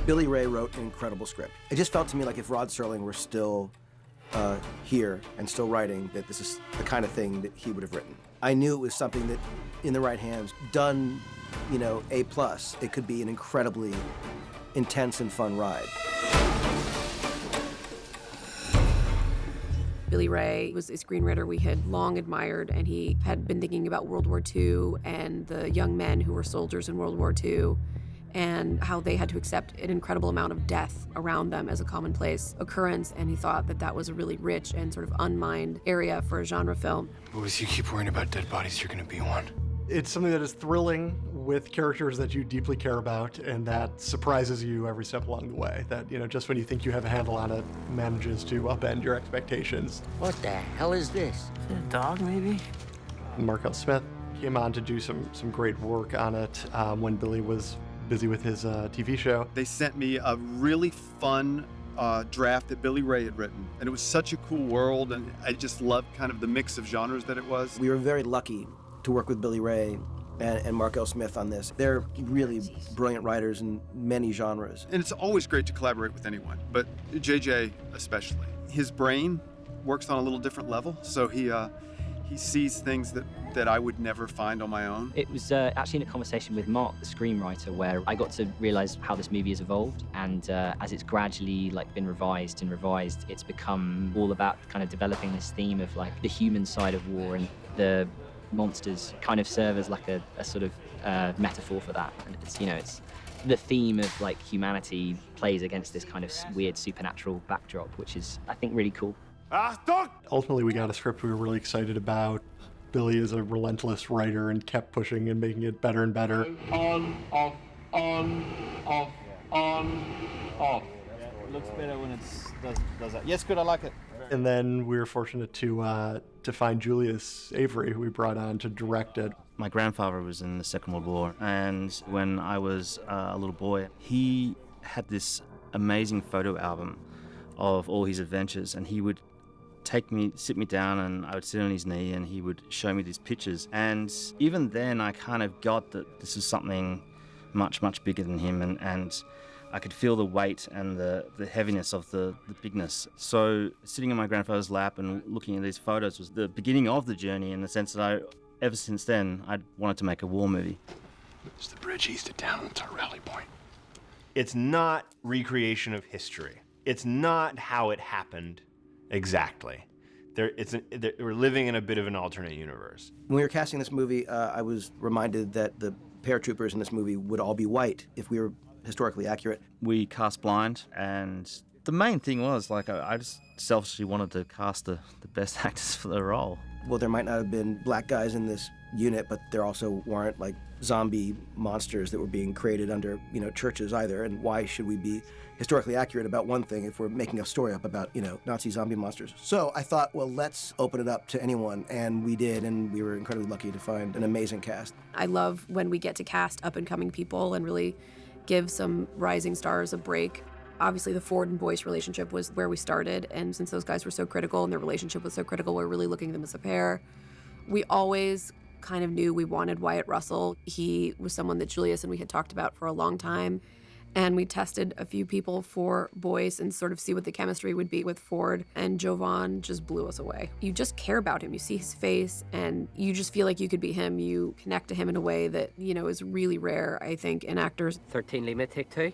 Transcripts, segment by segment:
Billy Ray wrote an incredible script. It just felt to me like if Rod Serling were still here and still writing, that this is the kind of thing that he would have written. I knew it was something that, in the right hands, done, you know, A+, it could be an incredibly intense and fun ride. Billy Ray was a screenwriter we had long admired, and he had been thinking about World War II and the young men who were soldiers in World War II and how they had to accept an incredible amount of death around them as a commonplace occurrence, and he thought that that was a really rich and sort of unmined area for a genre film. Boys, you keep worrying about dead bodies, you're gonna be one. It's something that is thrilling with characters that you deeply care about and that surprises you every step along the way. That, you know, just when you think you have a handle on it, manages to upend your expectations. What the hell is this? Is it a dog, maybe? Markel Smith came on to do some great work on it when Billy was busy with his TV show. They sent me a really fun draft that Billy Ray had written, and it was such a cool world, and I just loved kind of the mix of genres that it was. We were very lucky to work with Billy Ray and Markel Smith on this. They're really brilliant writers in many genres. And it's always great to collaborate with anyone, but JJ especially. His brain works on a little different level, so he sees things that I would never find on my own. It was actually in a conversation with Mark, the screenwriter, where I got to realize how this movie has evolved, and as it's gradually been revised and revised, it's become all about kind of developing this theme of the human side of war, and the monsters kind of serve as a sort of metaphor for that. And it's the theme of humanity plays against this kind of weird supernatural backdrop, which is, I think, really cool. Ultimately, we got a script we were really excited about. Billy is a relentless writer and kept pushing and making it better and better. On, off, off. It looks better when it does that. Yes, good, I like it. And then we were fortunate to find Julius Avery, who we brought on to direct it. My grandfather was in the Second World War, and when I was a little boy, he had this amazing photo album of all his adventures, and he would sit me down, and I would sit on his knee, and he would show me these pictures. And even then, I kind of got that this was something much, much bigger than him, and I could feel the weight and the heaviness of the bigness. So sitting in my grandfather's lap and looking at these photos was the beginning of the journey, in the sense that ever since then, I'd wanted to make a war movie. It's the bridge east of town, it's our rally point. It's not recreation of history. It's not how it happened exactly. We're living in a bit of an alternate universe. When we were casting this movie, I was reminded that the paratroopers in this movie would all be white if we were historically accurate. We cast blind, and the main thing was, I just selfishly wanted to cast the best actors for the role. Well, there might not have been black guys in this unit, but there also weren't zombie monsters that were being created under, churches either. And why should we be historically accurate about one thing if we're making a story up about, Nazi zombie monsters? So I thought, well, let's open it up to anyone, and we did, and we were incredibly lucky to find an amazing cast. I love when we get to cast up-and-coming people and really give some rising stars a break. Obviously, the Ford and Boyce relationship was where we started, and since those guys were so critical and their relationship was so critical, we're really looking at them as a pair. We always kind of knew we wanted Wyatt Russell. He was someone that Julius and we had talked about for a long time, and we tested a few people for Boyce and sort of see what the chemistry would be with Ford, and Jovan just blew us away. You just care about him. You see his face, and you just feel like you could be him. You connect to him in a way that, is really rare, I think, in actors. 13 limit, take 2. Is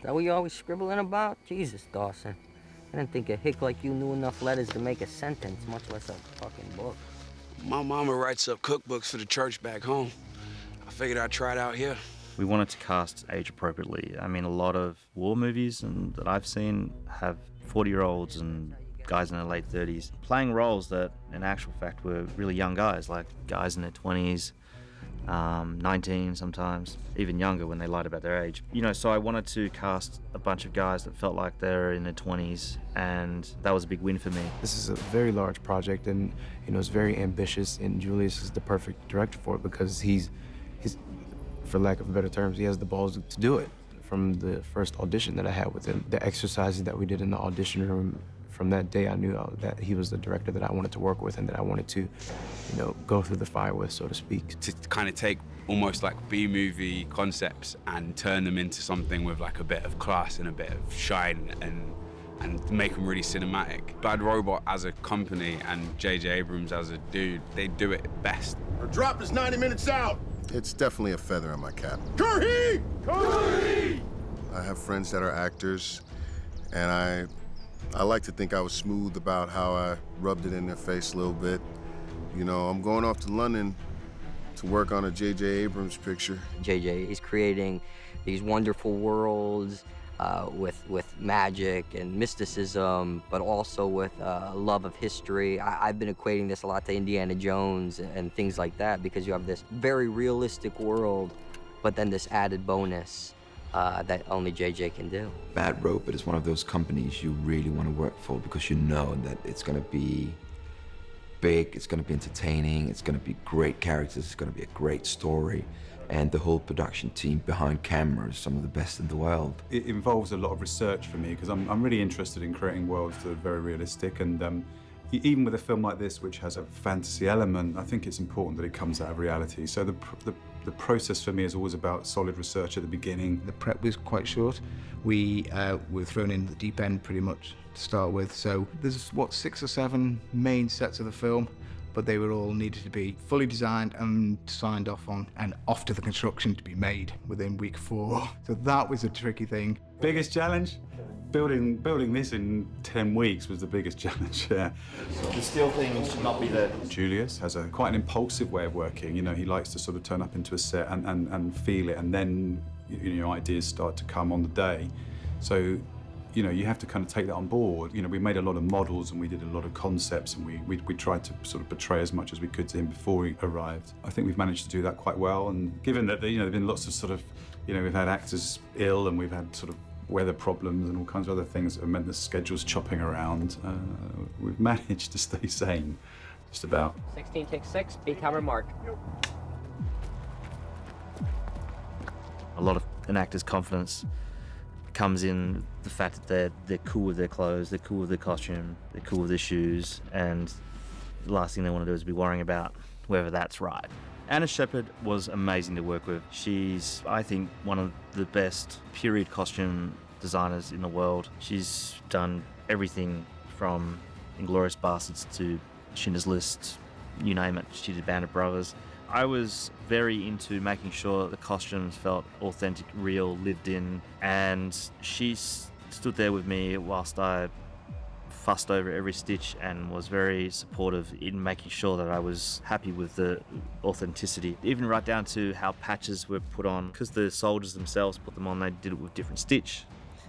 that what you always scribbling about? Jesus, Dawson. I didn't think a hick like you knew enough letters to make a sentence, much less a fucking book. My mama writes up cookbooks for the church back home. I figured I'd try it out here. We wanted to cast age appropriately. I mean, a lot of war movies that I've seen have 40-year-olds and guys in their late 30s playing roles that, in actual fact, were really young guys, like guys in their 20s, 19 sometimes, even younger when they lied about their age. So I wanted to cast a bunch of guys that felt like they were in their 20s, and that was a big win for me. This is a very large project, and it's very ambitious, and Julius is the perfect director for it because he's, for lack of better terms, he has the balls to do it. From the first audition that I had with him, the exercises that we did in the audition room from that day, I knew that he was the director that I wanted to work with and that I wanted to, go through the fire with, so to speak. To kind of take almost like B-movie concepts and turn them into something with like a bit of class and a bit of shine and make them really cinematic. Bad Robot as a company and JJ Abrams as a dude, they do it best. Our drop is 90 minutes out. It's definitely a feather in my cap. Curry! Curry! I have friends that are actors, and I like to think I was smooth about how I rubbed it in their face a little bit. I'm going off to London to work on a JJ Abrams picture. JJ is creating these wonderful worlds with magic and mysticism, but also with love of history. I've been equating this a lot to Indiana Jones and things like that, because you have this very realistic world, but then this added bonus that only JJ can do. Bad Robot is one of those companies you really want to work for, because you know that it's going to be big, it's going to be entertaining, it's going to be great characters, it's going to be a great story. And the whole production team behind camera is some of the best in the world. It involves a lot of research for me, because I'm really interested in creating worlds that are very realistic, and even with a film like this, which has a fantasy element, I think it's important that it comes out of reality. So the process for me is always about solid research at the beginning. The prep was quite short. We were thrown in the deep end pretty much to start with. So there's, 6 or 7 main sets of the film, but they were all needed to be fully designed and signed off on, and off to the construction to be made within week 4. So that was a tricky thing. Biggest challenge? Building this in 10 weeks was the biggest challenge, yeah. The steel thing should not be there. Julius has quite an impulsive way of working. He likes to sort of turn up into a set and feel it, and then ideas start to come on the day. So you have to kind of take that on board. We made a lot of models and we did a lot of concepts, and we tried to sort of portray as much as we could to him before he arrived. I think we've managed to do that quite well, and given that there've been lots of sort of, we've had actors ill and we've had sort of weather problems and all kinds of other things that have meant the schedule's chopping around, we've managed to stay sane, just about. 16 take 6, big hammer mark. A lot of an actor's confidence comes in the fact that they're cool with their clothes, they're cool with their costume, they're cool with their shoes, and the last thing they want to do is be worrying about whether that's right. Anna Shepherd was amazing to work with. She's, I think, one of the best period costume designers in the world. She's done everything from Inglourious Basterds to Schindler's List, you name it. She did Band of Brothers. I was very into making sure the costumes felt authentic, real, lived in, and she stood there with me whilst I fussed over every stitch and was very supportive in making sure that I was happy with the authenticity. Even right down to how patches were put on, because the soldiers themselves put them on, they did it with different stitch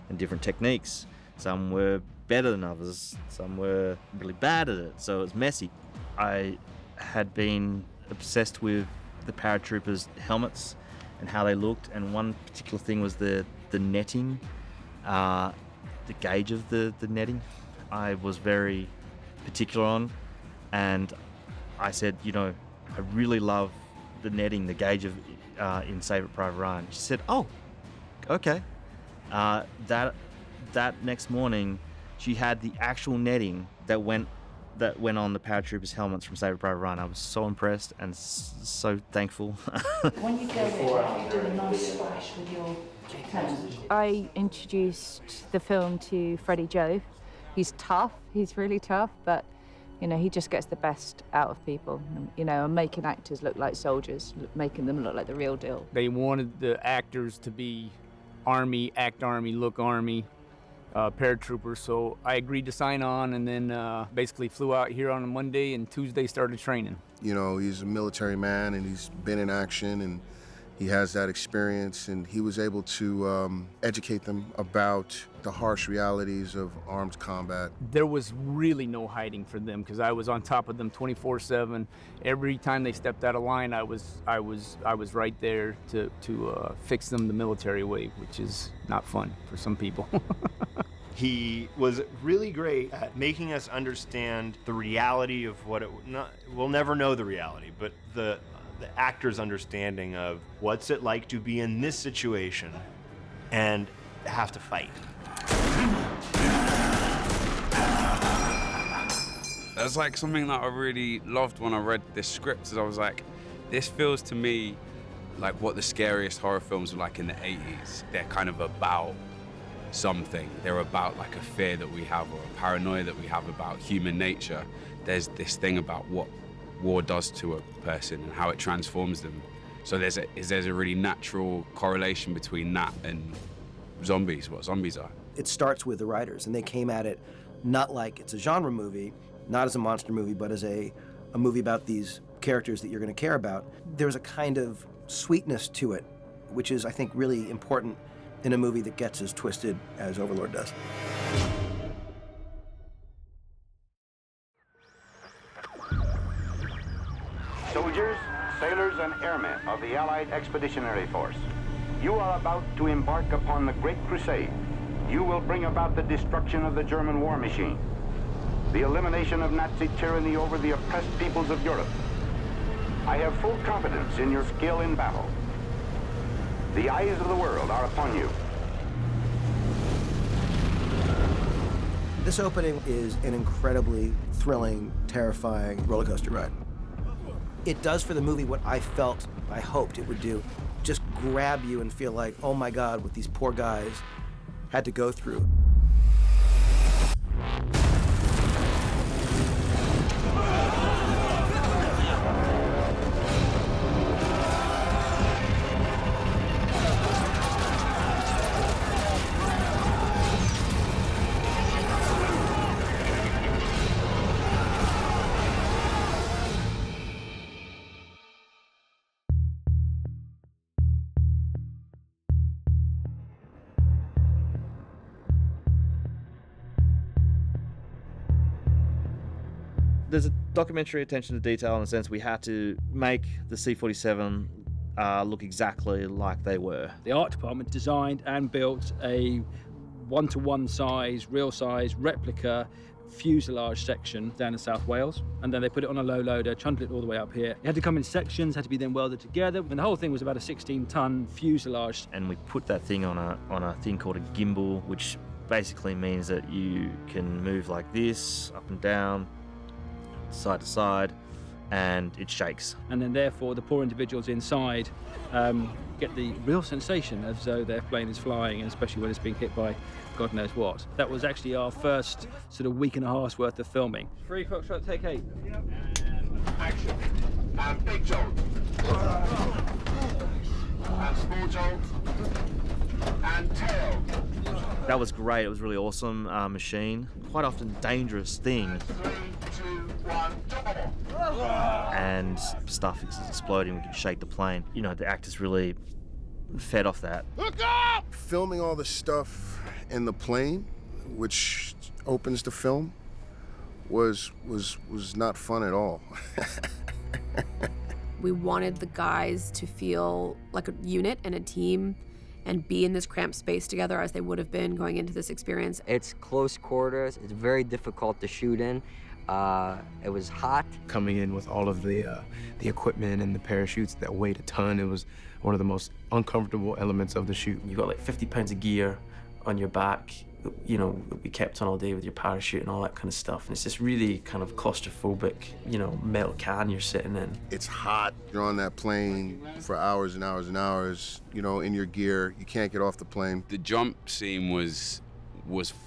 and different techniques. Some were better than others, some were really bad at it, so it was messy. I had been obsessed with the paratroopers' helmets and how they looked, and one particular thing was the netting, the gauge of the netting. I was very particular on, and I said, I really love the netting, the gauge of in Saving Private Ryan. She said, oh, okay. That next morning, she had the actual netting that went on the paratroopers' helmets from Saving Private Ryan. I was so impressed and so thankful. When you go in, you do a nice splash with your hands. I introduced the film to Freddie Joe. He's tough, he's really tough, but he just gets the best out of people, and making actors look like soldiers, making them look like the real deal. They wanted the actors to be Army, act Army, look Army, paratroopers, so I agreed to sign on, and then basically flew out here on a Monday, and Tuesday started training. He's a military man, and he's been in action, and he has that experience, and he was able to educate them about the harsh realities of armed combat. There was really no hiding for them, because I was on top of them 24/7. Every time they stepped out of line, I was right there to fix them the military way, which is not fun for some people. He was really great at making us understand the reality of what we'll never know the reality, but the actor's understanding of what's it like to be in this situation and have to fight. That's like something that I really loved when I read this script, is I was like, this feels to me like what the scariest horror films were like in the 80s. They're kind of about something. They're about like a fear that we have or a paranoia that we have about human nature. There's this thing about what war does to a person and how it transforms them. So there's a really natural correlation between that and zombies, what zombies are. It starts with the writers, and they came at it not like it's a genre movie, not as a monster movie, but as a movie about these characters that you're going to care about. There's a kind of sweetness to it, which is, I think, really important in a movie that gets as twisted as Overlord does. Soldiers, sailors, and airmen of the Allied Expeditionary Force, you are about to embark upon the Great Crusade. You will bring about the destruction of the German war machine, the elimination of Nazi tyranny over the oppressed peoples of Europe. I have full confidence in your skill in battle. The eyes of the world are upon you. This opening is an incredibly thrilling, terrifying roller coaster ride. It does for the movie what I hoped it would do. Just grab you and feel like, oh my God, what these poor guys had to go through. There's a documentary attention to detail in the sense we had to make the C-47 look exactly like they were. The art department designed and built a one-to-one size, real size replica fuselage section down in South Wales, and then they put it on a low loader, trundled it all the way up here. It had to come in sections, had to be then welded together, and the whole thing was about a 16-ton fuselage. And we put that thing on a thing called a gimbal, which basically means that you can move like this, up and down, side to side, and it shakes. And then therefore the poor individuals inside get the real sensation as though their plane is flying, and especially when it's being hit by God knows what. That was actually our first sort of week and a half's worth of filming. 3 Foxtrot, take 8. Action. And big jolt. And small jolt. And tail. That was great. It was really awesome machine. Quite often dangerous thing. 3, 2, 1, double. And stuff is exploding. We can shake the plane. You know, the actors really fed off that. Look up! Filming all the stuff in the plane, which opens the film, was not fun at all. We wanted the guys to feel like a unit and a team and be in this cramped space together as they would have been going into this experience. It's close quarters. It's very difficult to shoot in. It was hot. Coming in with all of the equipment and the parachutes that weighed a ton, it was one of the most uncomfortable elements of the shoot. You've got like 50 pounds of gear on your back, you know, that we kept on all day with your parachute and all that kind of stuff. And it's this really kind of claustrophobic, you know, metal can you're sitting in. It's hot. You're on that plane for hours and hours and hours, you know, in your gear. You can't get off the plane. The jump scene was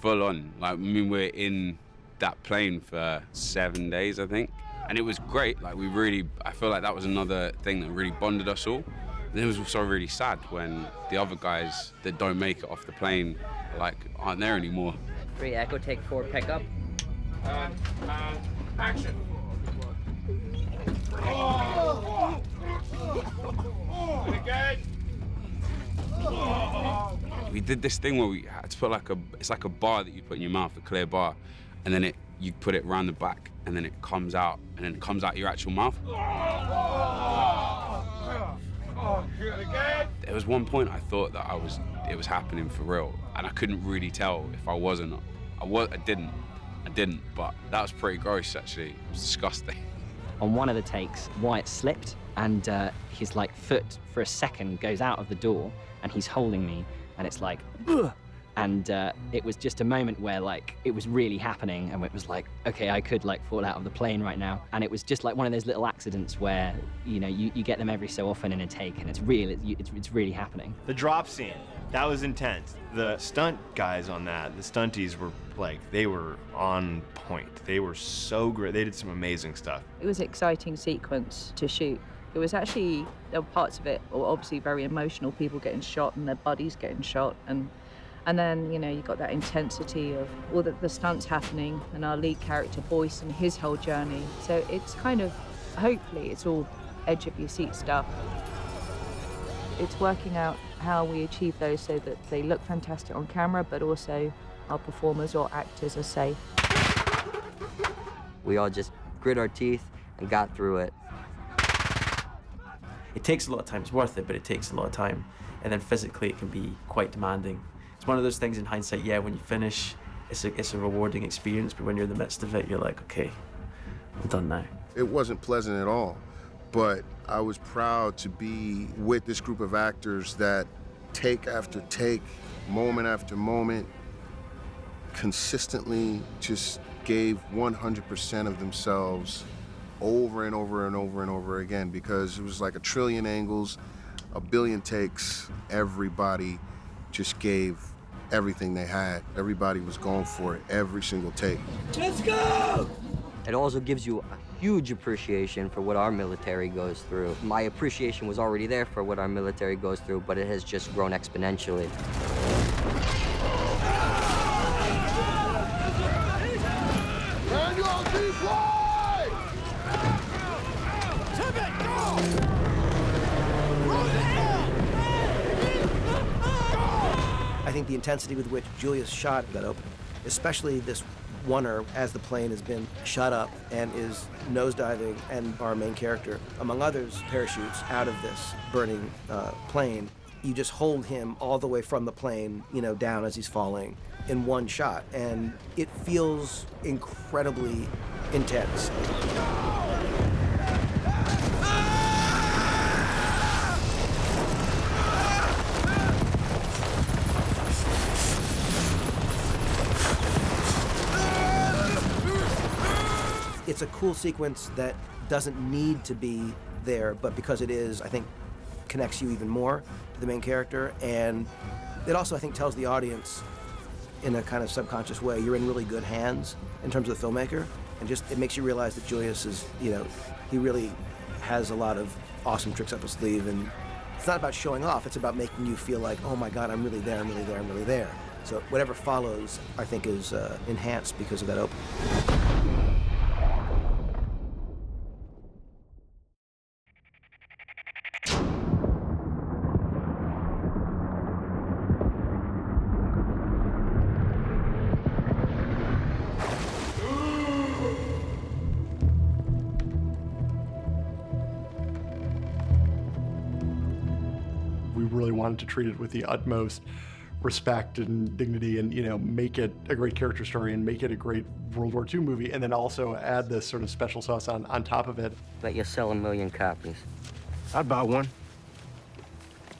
full on. Like, I mean, we're in that plane for 7 days, I think. And it was great. Like, I feel like that was another thing that really bonded us all. And it was also really sad when the other guys that don't make it off the plane, like, aren't there anymore. 3 Echo, take 4, pick up. Action. And again. We did this thing where we had to put it's like a bar that you put in your mouth, a clear bar, and then you put it around the back, and then it comes out, and then it comes out your actual mouth. There was one point I thought that it was happening for real, and I couldn't really tell if I was or not. I didn't, but that was pretty gross, actually. It was disgusting. On one of the takes, Wyatt slipped, and his foot for a second goes out of the door, and he's holding me, and it's like, ugh, And it was just a moment where like it was really happening, and it was like, okay, I could like fall out of the plane right now. And it was just like one of those little accidents where, you know, you get them every so often in a take, and it's real, it's really happening. The drop scene, that was intense. The stunt guys on that, the stunties were like, they were on point. They were so great. They did some amazing stuff. It was an exciting sequence to shoot. It was actually, there were parts of it were obviously very emotional, people getting shot and their buddies getting shot. And then, you know, you got that intensity of all the stunts happening and our lead character, Boyce, and his whole journey. So it's kind of, hopefully, it's all edge of your seat stuff. It's working out how we achieve those so that they look fantastic on camera, but also our performers or actors are safe. We all just grit our teeth and got through it. It takes a lot of time. It's worth it, but it takes a lot of time. And then physically, it can be quite demanding. It's one of those things in hindsight, yeah, when you finish, it's a rewarding experience, but when you're in the midst of it, you're like, okay, I'm done now. It wasn't pleasant at all, but I was proud to be with this group of actors that take after take, moment after moment, consistently just gave 100% of themselves over and over and over and over again, because it was like a trillion angles, a billion takes. Everybody just gave everything they had. Everybody was going for it every single take. Let's go! It also gives you a huge appreciation for what our military goes through. My appreciation was already there for what our military goes through, but it has just grown exponentially. I think the intensity with which Julius shot that opening, especially this oneer as the plane has been shot up and is nosediving, and our main character, among others, parachutes out of this burning plane. You just hold him all the way from the plane, you know, down as he's falling in one shot, and it feels incredibly intense. It's a cool sequence that doesn't need to be there, but because it is, I think, connects you even more to the main character. And it also, I think, tells the audience in a kind of subconscious way, you're in really good hands in terms of the filmmaker. And just, it makes you realize that Julius is, you know, he really has a lot of awesome tricks up his sleeve. And it's not about showing off, it's about making you feel like, oh my God, I'm really there, I'm really there, I'm really there. So whatever follows, I think, is enhanced because of that opening. Wanted to treat it with the utmost respect and dignity, and, you know, make it a great character story and make it a great World War II movie, and then also add this sort of special sauce on top of it. Bet you sell 1 million copies. I'd buy one.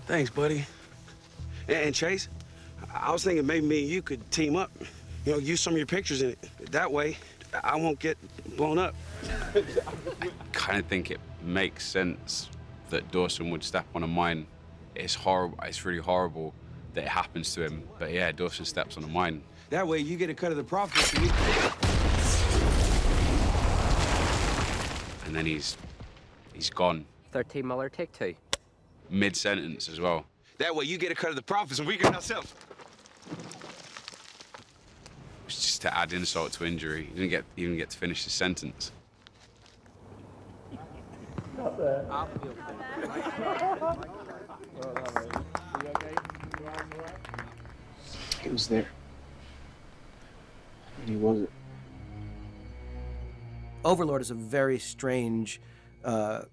Thanks, buddy. And Chase, I was thinking maybe me and you could team up. You know, use some of your pictures in it. That way, I won't get blown up. I kind of think it makes sense that Dawson would step on a mine. It's horrible. It's really horrible that it happens to him. But yeah, Dawson steps on a mine. That way, you get a cut of the profits. And then he's gone. 13 Muller, take 2. Mid-sentence as well. That way, you get a cut of the profits, and we get ourselves. It's just to add insult to injury. He didn't even get to finish his sentence. Not bad. He was there. And he wasn't. Overlord is a very strange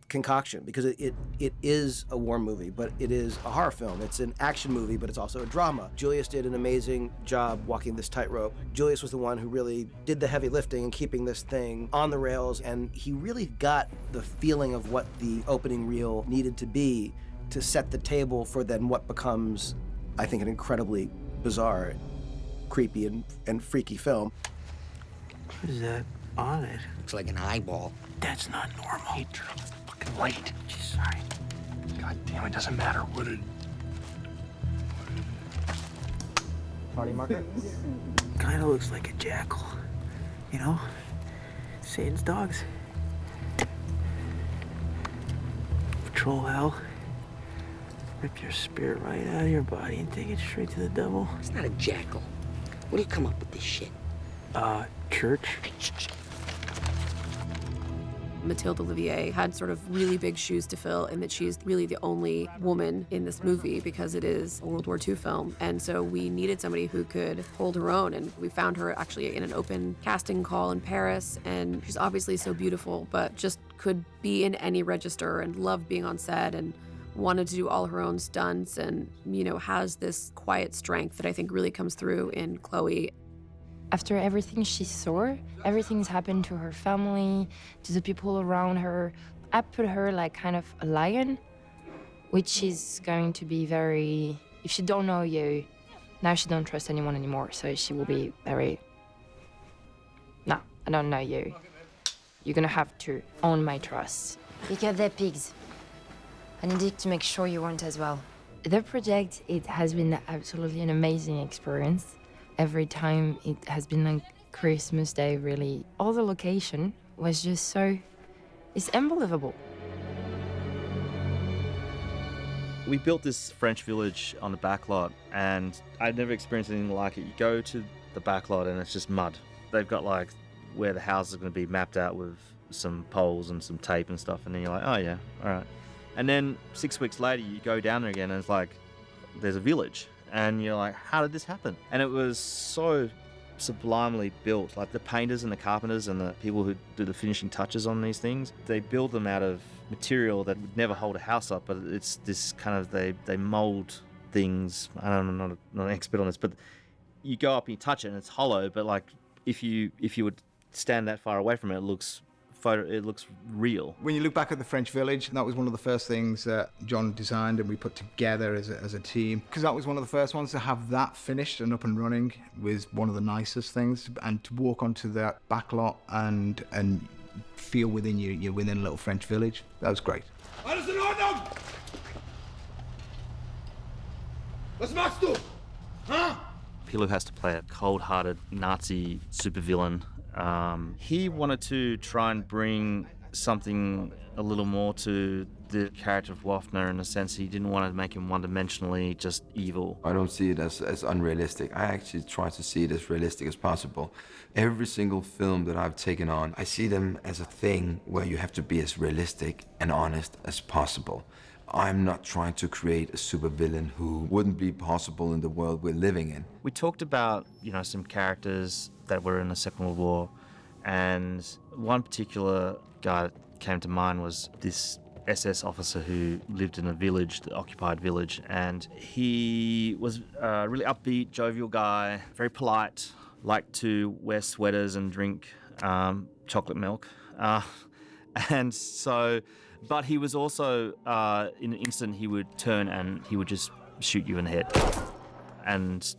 concoction because it is a war movie, but it is a horror film. It's an action movie, but it's also a drama. Julius did an amazing job walking this tightrope. Julius was the one who really did the heavy lifting and keeping this thing on the rails, and he really got the feeling of what the opening reel needed to be to set the table for then what becomes, I think, an incredibly bizarre creepy and freaky film. What is that on it? Looks like an eyeball. That's not normal. Hey, turn off the fucking light. Jeez, sorry. God damn, it doesn't matter what it... Party marker? Kind of looks like a jackal. You know? Satan's dogs. Patrol hell. Rip your spirit right out of your body and take it straight to the devil. It's not a jackal. Where do you come up with this shit? Church. Mathilde Ollivier had sort of really big shoes to fill in that she's really the only woman in this movie because it is a World War II film. And so we needed somebody who could hold her own. And we found her actually in an open casting call in Paris. And she's obviously so beautiful, but just could be in any register and loved being on set and wanted to do all her own stunts and, you know, has this quiet strength that I think really comes through in Chloe. After everything she saw, everything's happened to her family, to the people around her. I put her like kind of a lion, which is going to be very, if she don't know you, now she don't trust anyone anymore. So she will be very, no, I don't know you. You're gonna have to own my trust. Because they're pigs. I needed to make sure you weren't as well. The project, it has been absolutely an amazing experience. Every time it has been like Christmas Day, really. All the location was just so, it's unbelievable. We built this French village on the back lot, and I'd never experienced anything like it. You go to the back lot and it's just mud. They've got like where the house is going to be mapped out with some poles and some tape and stuff, and then you're like, oh yeah, all right. And then 6 weeks later, you go down there again and it's like, there's a village. And you're like, how did this happen? And it was so sublimely built. Like the painters and the carpenters and the people who do the finishing touches on these things, they build them out of material that would never hold a house up, but it's this kind of, they mold things. I don't know, I'm not an expert on this, but you go up and you touch it and it's hollow, but like if you would stand that far away from it, it looks real. When you look back at the French village, that was one of the first things that John designed and we put together as a team, because that was one of the first ones to have that finished and up and running was one of the nicest things. And to walk onto that back lot and feel within you're within a little French village, that was great. Alles in Ordnung? Was machst du? Huh? Pilou has to play a cold-hearted Nazi supervillain. He wanted to try and bring something a little more to the character of Waffner in a sense. He didn't want to make him one-dimensionally just evil. I don't see it as unrealistic. I actually try to see it as realistic as possible. Every single film that I've taken on, I see them as a thing where you have to be as realistic and honest as possible. I'm not trying to create a supervillain who wouldn't be possible in the world we're living in. We talked about, you know, some characters that were in the Second World War, and one particular guy that came to mind was this SS officer who lived in a village, the occupied village, and he was a really upbeat, jovial guy, very polite, liked to wear sweaters and drink chocolate milk. And so, but he was also, in an instant, he would turn and he would just shoot you in the head and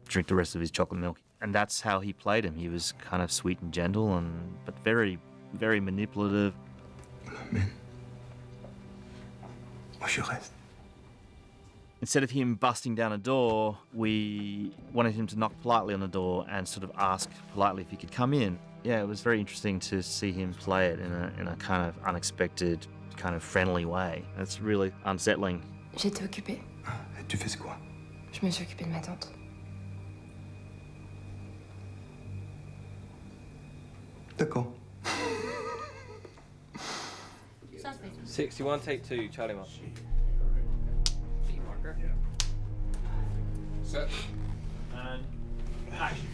drink the rest of his chocolate milk. And that's how he played him. He was kind of sweet and gentle, but very, very manipulative. Instead of him busting down a door, we wanted him to knock politely on the door and sort of ask politely if he could come in. Yeah, it was very interesting to see him play it in a kind of unexpected, kind of friendly way. It's really unsettling. J'étais occupée. Tu faisais quoi? Je me suis occupée de ma tante. D'accord. 61, take 2, Charlie Mark. B marker. Set. And action.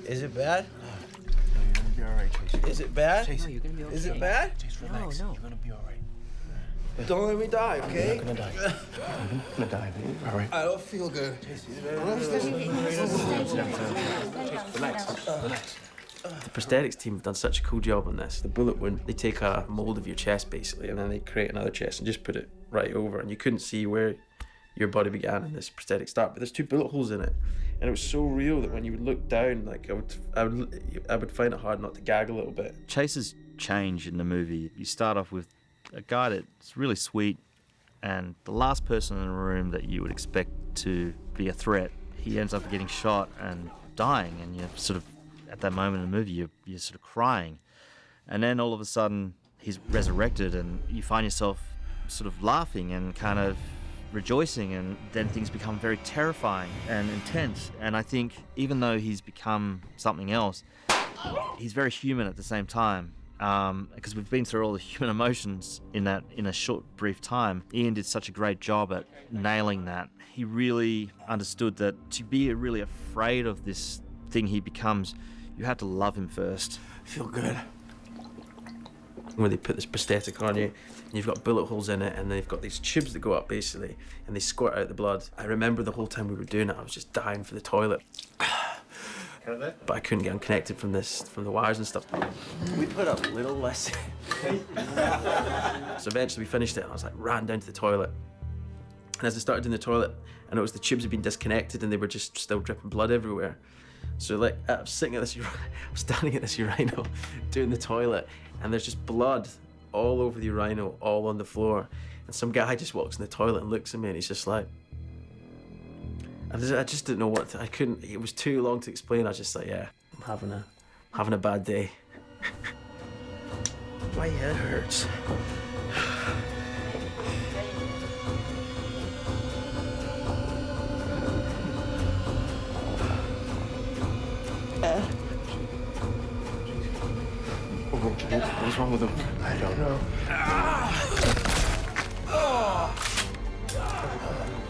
Is it bad? No, you're gonna be all right, Chase. Is it bad? Chase, No, you're gonna be okay. Is it bad? Chase, relax. No. You're gonna be all right. Don't let me die, okay? You're not gonna die. You're not gonna die, baby. All right. I don't feel good. Relax. The prosthetics team have done such a cool job on this. The bullet wound, they take a mold of your chest basically, and then they create another chest and just put it right over, and you couldn't see where your body began in this prosthetic start, but there's 2 bullet holes in it. And it was so real that when you would look down, like I would find it hard not to gag a little bit. Chase's change in the movie, you start off with a guy that's really sweet, and the last person in the room that you would expect to be a threat, he ends up getting shot and dying, and you're sort of, at that moment in the movie, you're sort of crying. And then all of a sudden, he's resurrected, and you find yourself sort of laughing and kind of rejoicing, and then things become very terrifying and intense. And I think even though he's become something else, he's very human at the same time, because we've been through all the human emotions in a short, brief time. Iain did such a great job at nailing that. He really understood that to be really afraid of this thing he becomes, you have to love him first. I feel good. When they put this prosthetic on you, and you've got bullet holes in it, and they've got these tubes that go up, basically, and they squirt out the blood. I remember the whole time we were doing it, I was just dying for the toilet. But I couldn't get unconnected from the wires and stuff. We put up little less. So eventually we finished it, and I was like, ran down to the toilet. And as I started in the toilet, I noticed the tubes had been disconnected, and they were just still dripping blood everywhere. So like, I'm standing at this urinal, doing the toilet, and there's just blood all over the urinal, all on the floor. And some guy just walks in the toilet and looks at me, and he's just like, I just didn't know what to, it was too long to explain. I was just like, yeah, I'm having a bad day. My head hurts. What's wrong with him? I don't know.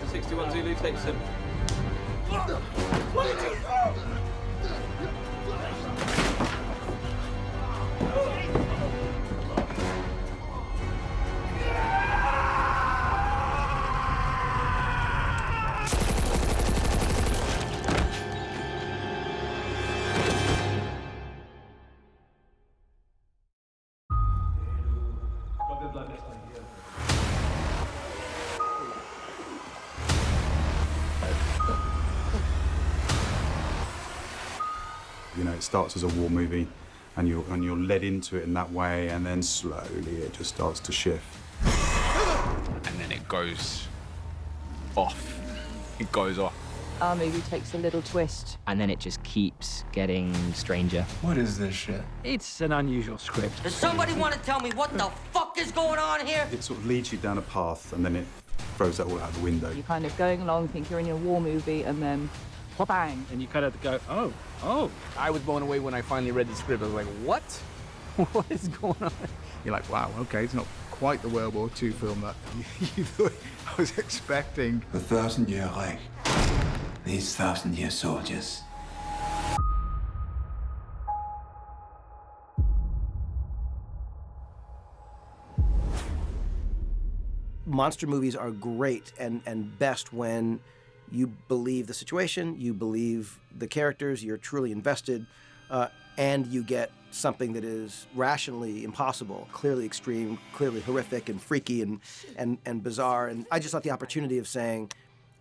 61 Zulu takes him. You know, it starts as a war movie, and you're led into it in that way, and then slowly it just starts to shift. And then it goes off. It goes off. Our movie takes a little twist. And then it just keeps getting stranger. What is this shit? It's an unusual script. Does somebody want to tell me what the fuck is going on here? It sort of leads you down a path, and then it throws that all out the window. You're kind of going along, think you're in a war movie, and then bang. And you kind of go, oh. I was blown away when I finally read the script. I was like, what? What is going on? You're like, wow, okay, it's not quite the World War II film that you thought I was expecting. The 1,000-year Reich. These 1,000-year soldiers. Monster movies are great and best when you believe the situation, you believe the characters, you're truly invested, and you get something that is rationally impossible, clearly extreme, clearly horrific and freaky and bizarre. And I just thought the opportunity of saying,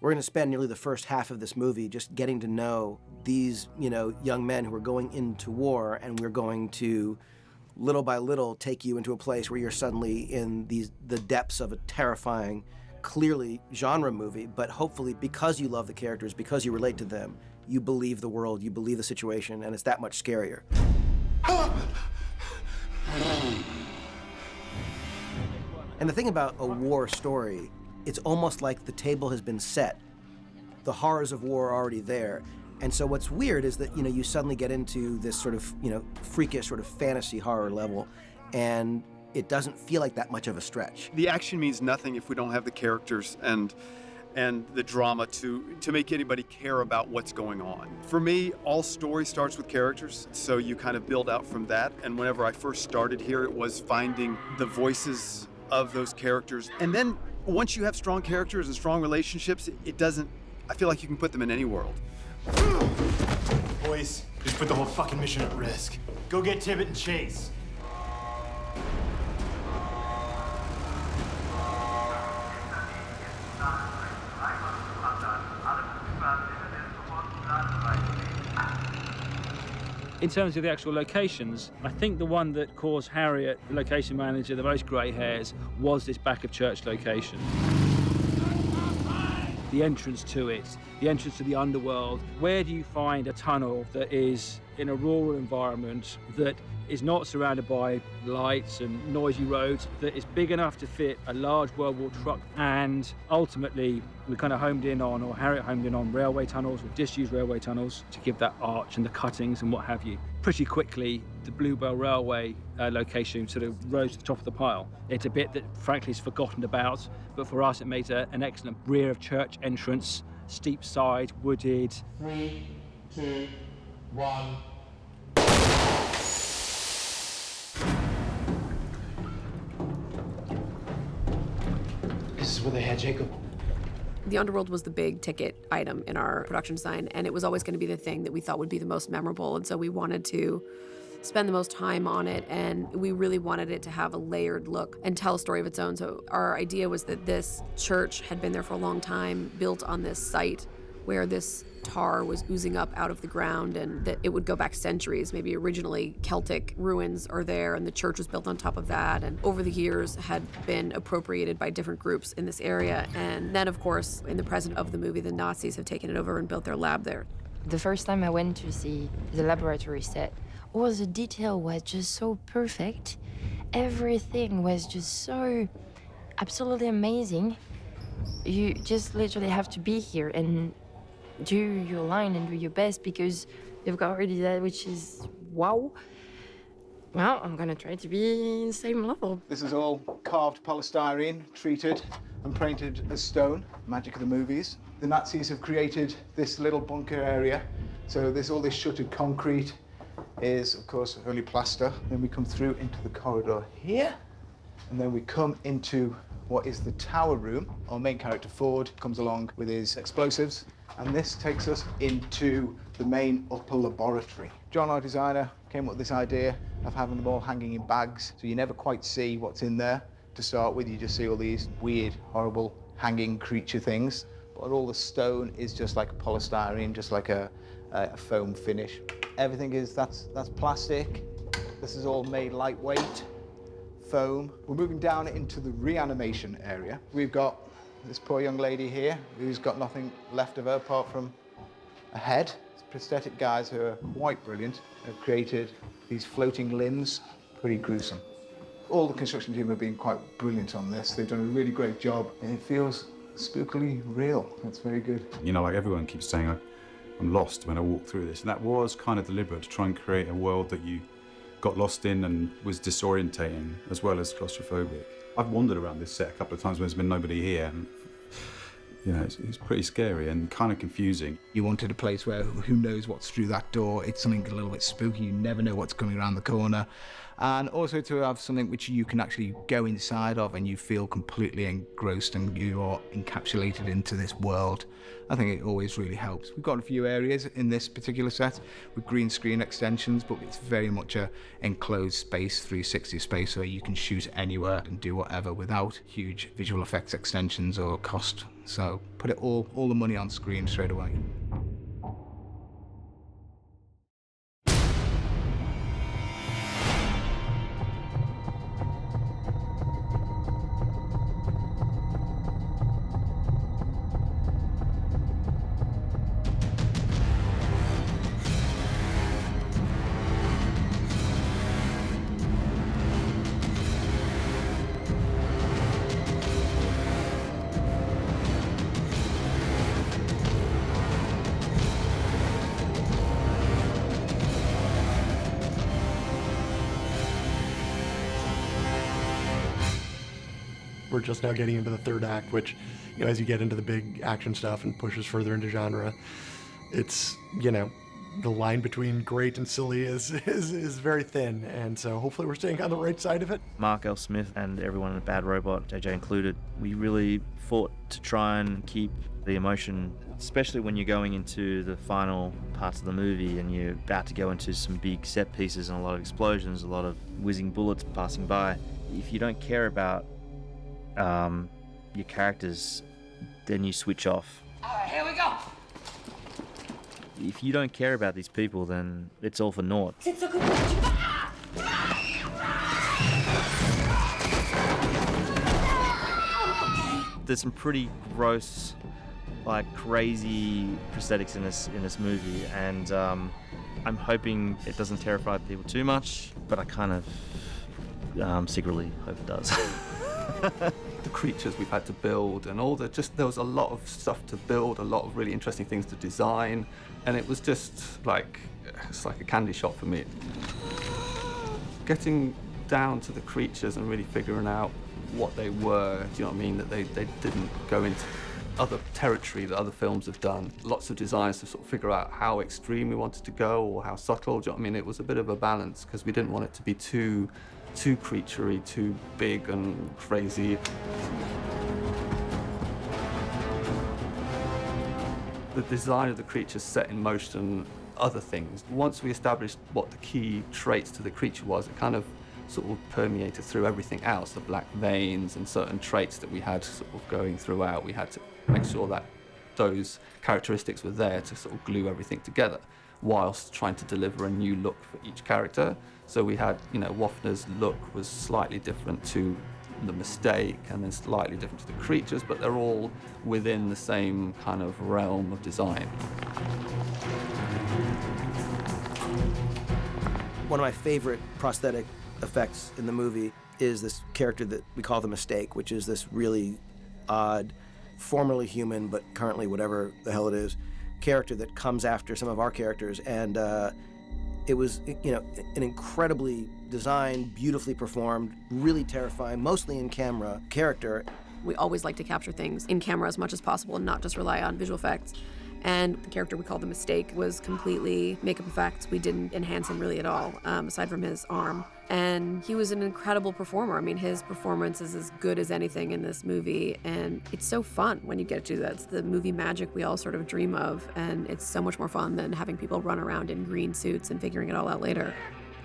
we're going to spend nearly the first half of this movie just getting to know these, young men who are going into war, and we're going to, little by little, take you into a place where you're suddenly in the depths of a terrifying, clearly genre movie, but hopefully because you love the characters, because you relate to them, you believe the world, you believe the situation, and it's that much scarier. And the thing about a war story, it's almost like the table has been set. The horrors of war are already there. And so what's weird is that, you suddenly get into this sort of, freakish sort of fantasy horror level, and it doesn't feel like that much of a stretch. The action means nothing if we don't have the characters and the drama to make anybody care about what's going on. For me, all story starts with characters, so you kind of build out from that. And whenever I first started here, it was finding the voices of those characters. And then once you have strong characters and strong relationships, I feel like you can put them in any world. Boys, just put the whole fucking mission at risk. Go get Tibbet and Chase. In terms of the actual locations, I think the one that caused Harriet, the location manager, the most grey hairs was this back of church location. The entrance to it, the entrance to the underworld. Where do you find a tunnel that is in a rural environment that is not surrounded by lights and noisy roads, that is big enough to fit a large World War truck? And ultimately, we kind of homed in on, or Harriet homed in on, railway tunnels or disused railway tunnels to give that arch and the cuttings and what have you. Pretty quickly, the Bluebell Railway location sort of rose to the top of the pile. It's a bit that, frankly, is forgotten about, but for us, it made an excellent rear of church entrance, steep side, wooded. 3, 2, 1. This is where they had Jacob. The underworld was the big ticket item in our production design, and it was always going to be the thing that we thought would be the most memorable, and so we wanted to spend the most time on it, and we really wanted it to have a layered look and tell a story of its own. So our idea was that this church had been there for a long time, built on this site where this tar was oozing up out of the ground, and that it would go back centuries. Maybe originally Celtic ruins are there, and the church was built on top of that, and over the years had been appropriated by different groups in this area. And then, of course, in the present of the movie, the Nazis have taken it over and built their lab there. The first time I went to see the laboratory set, all the detail was just so perfect. Everything was just so absolutely amazing. You just literally have to be here and do your line and do your best, because you've got already that, which is wow. Well, I'm gonna try to be in the same level. This is all carved polystyrene, treated and painted as stone. Magic of the movies. The Nazis have created this little bunker area. So all this shuttered concrete is, of course, only plaster. Then we come through into the corridor here, and then we come into what is the tower room. Our main character, Ford, comes along with his explosives, and this takes us into the main upper laboratory. John, our designer, came up with this idea of having them all hanging in bags, so you never quite see what's in there. To start with, you just see all these weird, horrible, hanging creature things. But all the stone is just like a polystyrene, just like a foam finish. Everything that's plastic. This is all made lightweight, foam. We're moving down into the reanimation area. We've got this poor young lady here who's got nothing left of her apart from a head. Prosthetic guys who are quite brilliant have created these floating limbs, pretty gruesome. All the construction team have been quite brilliant on this. They've done a really great job, and it feels spookily real. It's very good. You know, like everyone keeps saying, I'm lost when I walk through this. And that was kind of deliberate, to try and create a world that you got lost in and was disorientating as well as claustrophobic. I've wandered around this set a couple of times when there's been nobody here. And, you know, it's pretty scary and kind of confusing. You wanted a place where who knows what's through that door. It's something a little bit spooky. You never know what's coming around the corner. And also to have something which you can actually go inside of and you feel completely engrossed and you are encapsulated into this world. I think it always really helps. We've got a few areas in this particular set with green screen extensions, but it's very much a enclosed space, 360 space, where you can shoot anywhere and do whatever without huge visual effects extensions or cost. So put it all the money on screen straight away. We're just now getting into the third act, which, you know, as you get into the big action stuff and pushes further into genre, it's, you know, the line between great and silly is very thin, and so hopefully we're staying on the right side of it. Mark L. Smith and everyone at Bad Robot, JJ included, we really fought to try and keep the emotion, especially when you're going into the final parts of the movie and you're about to go into some big set pieces and a lot of explosions, a lot of whizzing bullets passing by. If you don't care about your characters, then you switch off. All right, here we go. if you don't care about these people, then it's all for naught. There's some pretty gross, like crazy prosthetics in this movie, and I'm hoping it doesn't terrify people too much, but I kind of secretly hope it does. The creatures we've had to build and all there was a lot of stuff to build, a lot of really interesting things to design, and it was just like, it's like a candy shop for me. Getting down to the creatures and really figuring out what they were, do you know what I mean? That they didn't go into other territory that other films have done. Lots of designs to sort of figure out how extreme we wanted to go or how subtle, do you know what I mean? It was a bit of a balance because we didn't want it to be too creaturey, too big and crazy. The design of the creatures set in motion other things. Once we established what the key traits to the creature was, it kind of sort of permeated through everything else, the black veins and certain traits that we had sort of going throughout. We had to make sure that those characteristics were there to sort of glue everything together, whilst trying to deliver a new look for each character. So we had, you know, Waffner's look was slightly different to the Mistake and then slightly different to the creatures, but they're all within the same kind of realm of design. One of my favorite prosthetic effects in the movie is this character that we call the Mistake, which is this really odd, formerly human, but currently whatever the hell it is, character that comes after some of our characters. And it was, you know, an incredibly designed, beautifully performed, really terrifying, mostly in camera character. We always like to capture things in camera as much as possible and not just rely on visual effects. And the character we called the Mistake was completely makeup effects. We didn't enhance him really at all, aside from his arm. And he was an incredible performer. I mean, his performance is as good as anything in this movie. And it's so fun when you get to that. It's the movie magic we all sort of dream of. And it's so much more fun than having people run around in green suits and figuring it all out later.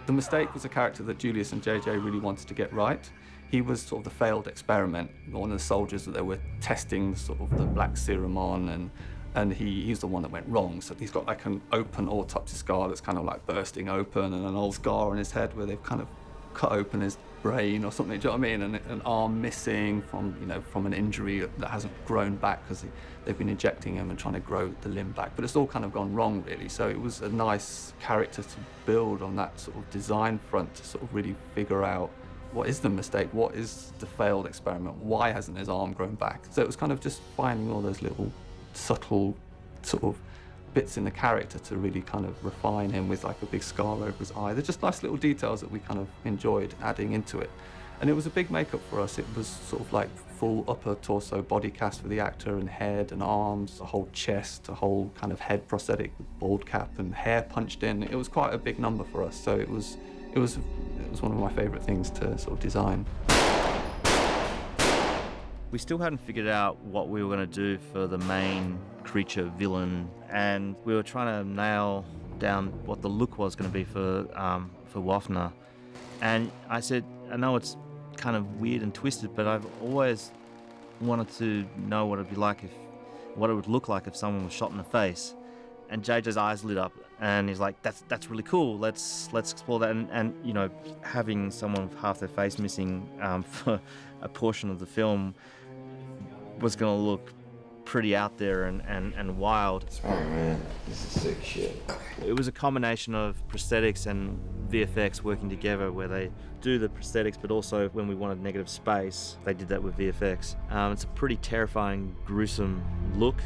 The Mistake was a character that Julius and JJ really wanted to get right. He was sort of the failed experiment, one of the soldiers that they were testing sort of the black serum on, and he's the one that went wrong. So he's got like an open autopsy scar that's kind of like bursting open, and an old scar on his head where they've kind of cut open his brain or something, do you know what I mean? And an arm missing from an injury that hasn't grown back because they've been injecting him and trying to grow the limb back. But it's all kind of gone wrong, really. So it was a nice character to build on that sort of design front to sort of really figure out what is the Mistake, what is the failed experiment, why hasn't his arm grown back? So it was kind of just finding all those little subtle sort of bits in the character to really kind of refine him with like a big scar over his eye. They're just nice little details that we kind of enjoyed adding into it. And it was a big makeup for us. It was sort of like full upper torso body cast for the actor, and head and arms, a whole chest, a whole kind of head prosthetic with bald cap and hair punched in. It was quite a big number for us. So it was one of my favorite things to sort of design. We still hadn't figured out what we were going to do for the main creature villain, and we were trying to nail down what the look was going to be for Waffner. And I said, I know it's kind of weird and twisted, but I've always wanted to know what it'd be like what it would look like if someone was shot in the face. And JJ's eyes lit up, and he's like, "That's really cool. Let's explore that." And you know, having someone with half their face missing for a portion of the film was going to look pretty out there and wild. Oh man, this is sick shit. It was a combination of prosthetics and VFX working together, where they do the prosthetics, but also when we wanted negative space, they did that with VFX. It's a pretty terrifying, gruesome look.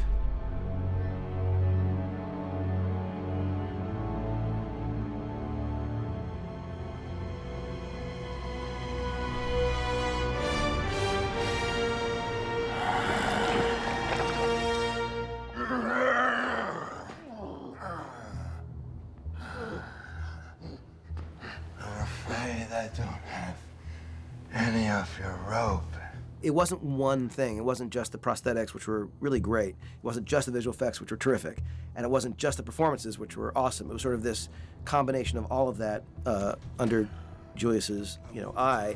It wasn't one thing. It wasn't just the prosthetics, which were really great. It wasn't just the visual effects, which were terrific. And it wasn't just the performances, which were awesome. It was sort of this combination of all of that under Julius's eye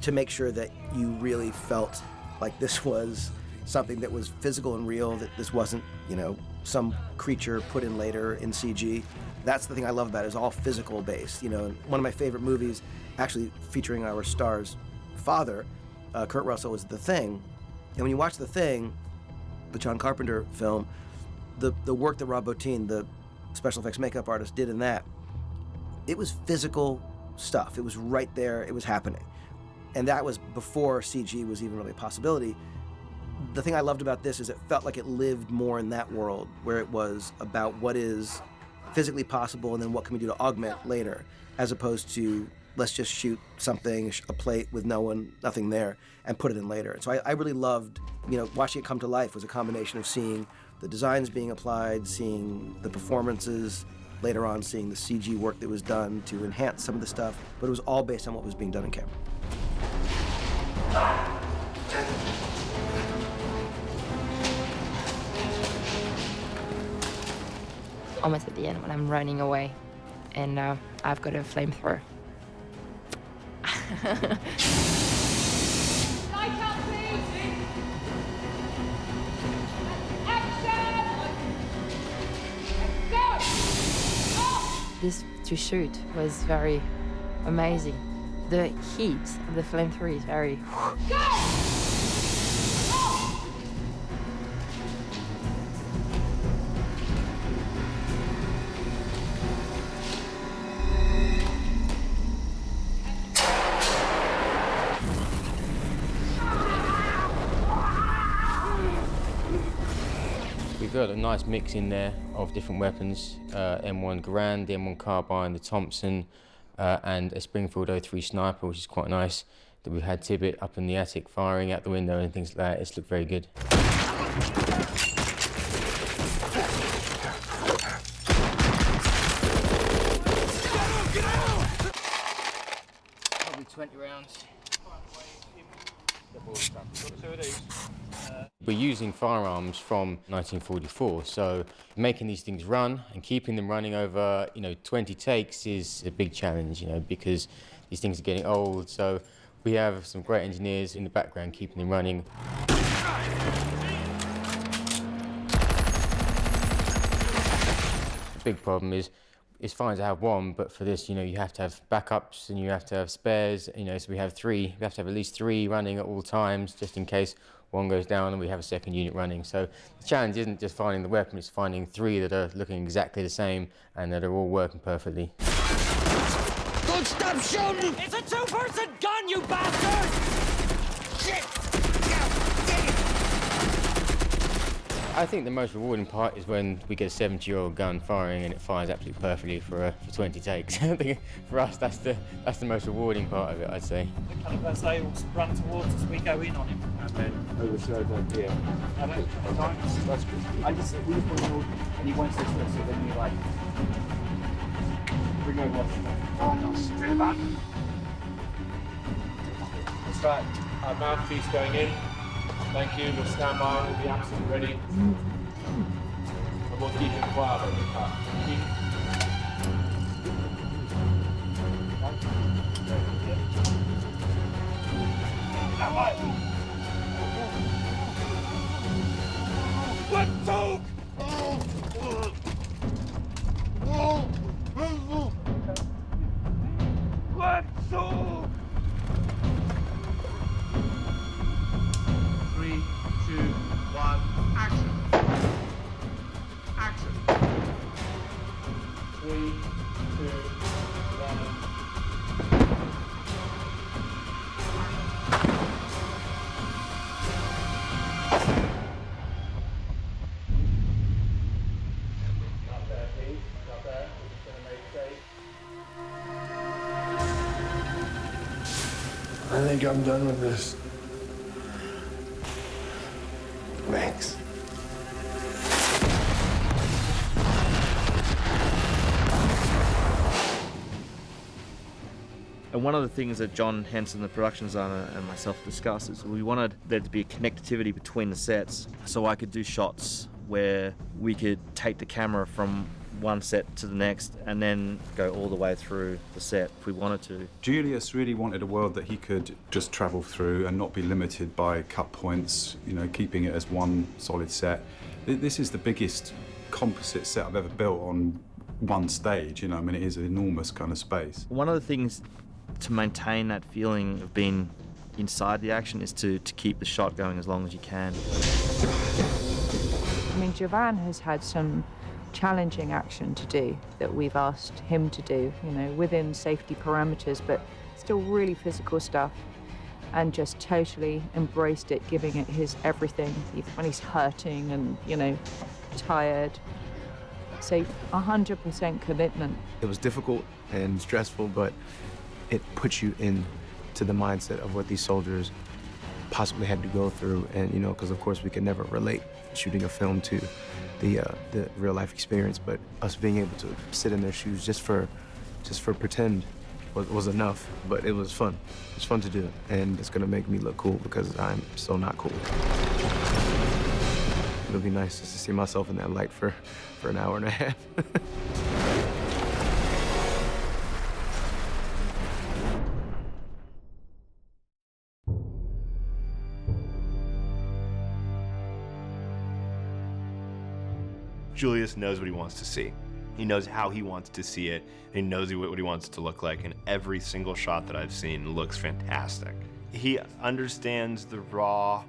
to make sure that you really felt like this was something that was physical and real, that this wasn't, you know, some creature put in later in CG. That's the thing I love about it, is all physical based. You know, one of my favorite movies, actually featuring our star's father, Kurt Russell, was The Thing. And when you watch The Thing, the John Carpenter film, the work that Rob Bottin, the special effects makeup artist, did in that, it was physical stuff. It was right there, it was happening. And that was before CG was even really a possibility. The thing I loved about this is it felt like it lived more in that world, where it was about what is physically possible and then what can we do to augment later, as opposed to let's just shoot something, a plate with nothing there, and put it in later. And so I really loved, you know, watching it come to life was a combination of seeing the designs being applied, seeing the performances, later on seeing the CG work that was done to enhance some of the stuff, but it was all based on what was being done in camera. Almost at the end when I'm running away and I've got a flamethrower. This to shoot was very amazing. The heat of the flamethrower is very... We've got a nice mix in there of different weapons, M1 Garand, the M1 Carbine, the Thompson, and a Springfield 03 Sniper, which is quite nice. That we've had Tibbet up in the attic firing out the window and things like that. It's looked very good. Probably 20 rounds. We're using firearms from 1944, so making these things run and keeping them running over, 20 takes is a big challenge, because these things are getting old. So we have some great engineers in the background keeping them running. The big problem is, it's fine to have one, but for this, you have to have backups and you have to have spares, so we have three. We have to have at least 3 running at all times, just in case one goes down and we have a second unit running. So the challenge isn't just finding the weapon, it's finding 3 that are looking exactly the same and that are all working perfectly. Don't stop shooting! It's a 2-person gun, you bastard! Shit! I think the most rewarding part is when we get a 70-year-old gun firing and it fires absolutely perfectly for 20 takes. I think for us, that's the most rewarding part of it, I'd say. Kind of as they all run towards us, we go in on him. And then over the over here. And then that's good. We just put him all, and he won't stay still, so then you like bring over lots of stuff. Oh, no, straight back. That's right. Our mouthpiece going in. Thank you, we'll stand by, we'll be absolutely ready. And we'll keep it quiet when we cut. Let's talk! Let's talk! 3, 2, 1, action! Action! 3, 2, 1. Not there, please. Not there. We're just going to make safe. I think I'm done with this. Thanks. And one of the things that John Henson, the production designer, and myself discussed is we wanted there to be a connectivity between the sets, so I could do shots where we could take the camera from one set to the next and then go all the way through the set if we wanted to. Julius really wanted a world that he could just travel through and not be limited by cut points, you know, keeping it as one solid set. This is the biggest composite set I've ever built on one stage, you know, I mean, it is an enormous kind of space. One of the things to maintain that feeling of being inside the action is to keep the shot going as long as you can. I mean, Jovan has had some challenging action to do that we've asked him to do, you know, within safety parameters, but still really physical stuff, and just totally embraced it, giving it his everything, even when he's hurting and, you know, tired. So 100% commitment. It was difficult and stressful, but it puts you into the mindset of what these soldiers possibly had to go through, and, you know, because of course we can never relate shooting a film to the real life experience, but us being able to sit in their shoes just for pretend was enough. But it was fun. It's fun to do, and it's gonna make me look cool because I'm so not cool. It'll be nice just to see myself in that light for an hour and a half. Julius knows what he wants to see. He knows how he wants to see it, and he knows what he wants it to look like, and every single shot that I've seen looks fantastic. He understands the raw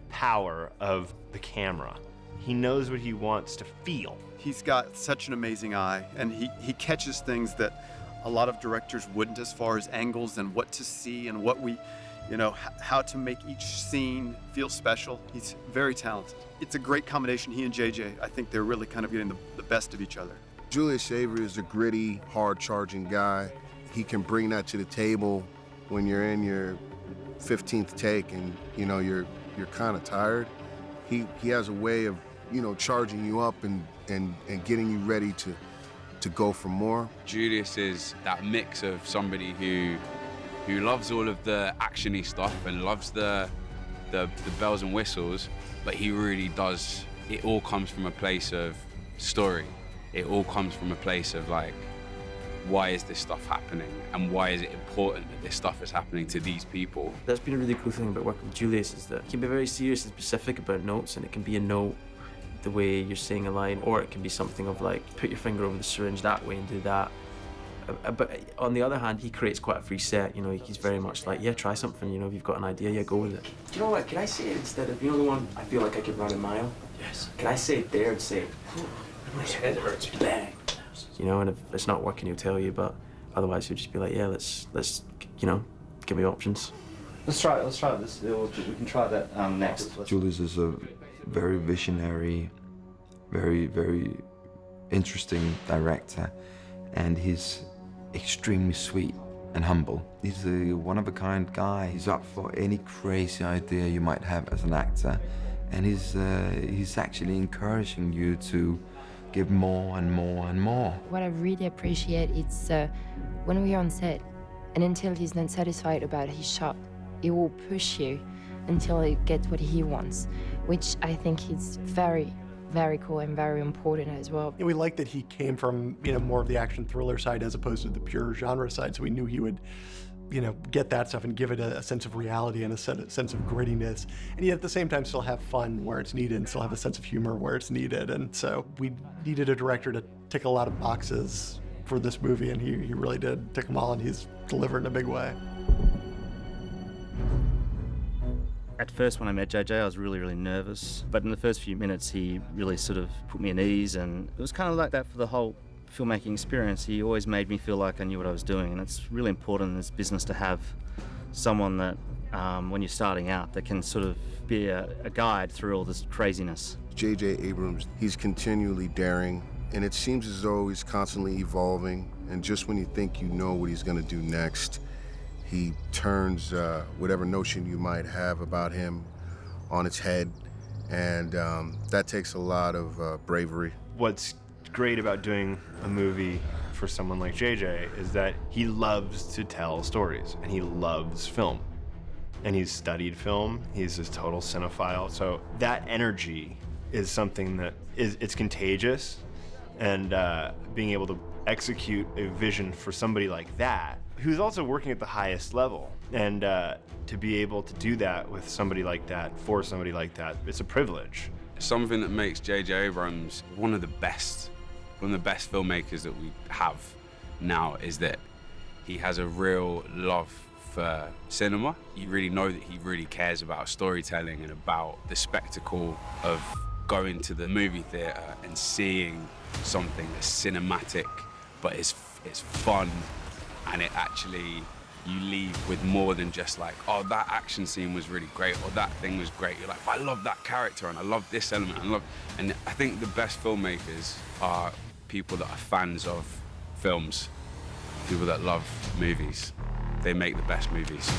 power of the camera. He knows what he wants to feel. He's got such an amazing eye, and he catches things that a lot of directors wouldn't, as far as angles and what to see and what we, you know, how to make each scene feel special. He's very talented. It's a great combination, he and JJ. I think they're really kind of getting the best of each other. Julius Avery is a gritty, hard-charging guy. He can bring that to the table when you're in your 15th take and, you know, you're kind of tired. He has a way of, you know, charging you up and getting you ready to go for more. Julius is that mix of somebody who loves all of the actiony stuff and loves the bells and whistles, but he really does, it all comes from a place of story. It all comes from a place of, like, why is this stuff happening and why is it important that this stuff is happening to these people? That's been a really cool thing about working with Julius, is that he can be very serious and specific about notes, and it can be a note the way you're saying a line, or it can be something of, like, put your finger over the syringe that way and do that. But on the other hand, he creates quite a free set, you know. He's very much like, yeah, try something, you know, if you've got an idea, yeah, go with it. You know what, can I say it instead of, you know the one, I feel like I could run a mile? Yes. Can I say it there and say, my head hurts, bang. You know, and if it's not working, he'll tell you, but otherwise he'll just be like, yeah, let's you know, give me options. Let's try this. We can try that next. Julius is a very visionary, very, very interesting director, and he's extremely sweet and humble. He's a one-of-a-kind guy. He's up for any crazy idea you might have as an actor, and he's actually encouraging you to give more and more and more. What I really appreciate is when we're on set, and until he's not satisfied about his shot, he will push you until he gets what he wants, which I think is very, very cool and very important as well. Yeah, we like that he came from, you know, more of the action thriller side as opposed to the pure genre side, so we knew he would, you know, get that stuff and give it a sense of reality and a sense of grittiness, and yet at the same time still have fun where it's needed and still have a sense of humor where it's needed. And so we needed a director to tick a lot of boxes for this movie, and he really did tick them all, and he's delivered in a big way. At first, when I met JJ, I was really, really nervous. But in the first few minutes, he really sort of put me at ease, and it was kind of like that for the whole filmmaking experience. He always made me feel like I knew what I was doing, and it's really important in this business to have someone that, when you're starting out, that can sort of be a guide through all this craziness. JJ Abrams, he's continually daring, and it seems as though he's constantly evolving, and just when you think you know what he's going to do next, he turns whatever notion you might have about him on its head, and that takes a lot of bravery. What's great about doing a movie for someone like JJ is that he loves to tell stories, and he loves film, and he's studied film. He's a total cinephile, so that energy is something that it's contagious, And being able to execute a vision for somebody like that, who's also working at the highest level, and to be able to do that with somebody like that, for somebody like that, it's a privilege. Something that makes JJ Abrams one of the best filmmakers that we have now is that he has a real love for cinema. You really know that he really cares about storytelling and about the spectacle of going to the movie theater and seeing something that's cinematic, but it's fun, and it actually, you leave with more than just like, oh, that action scene was really great, or that thing was great. You're like, I love that character, and I love this element, and I think the best filmmakers are people that are fans of films, people that love movies. They make the best movies.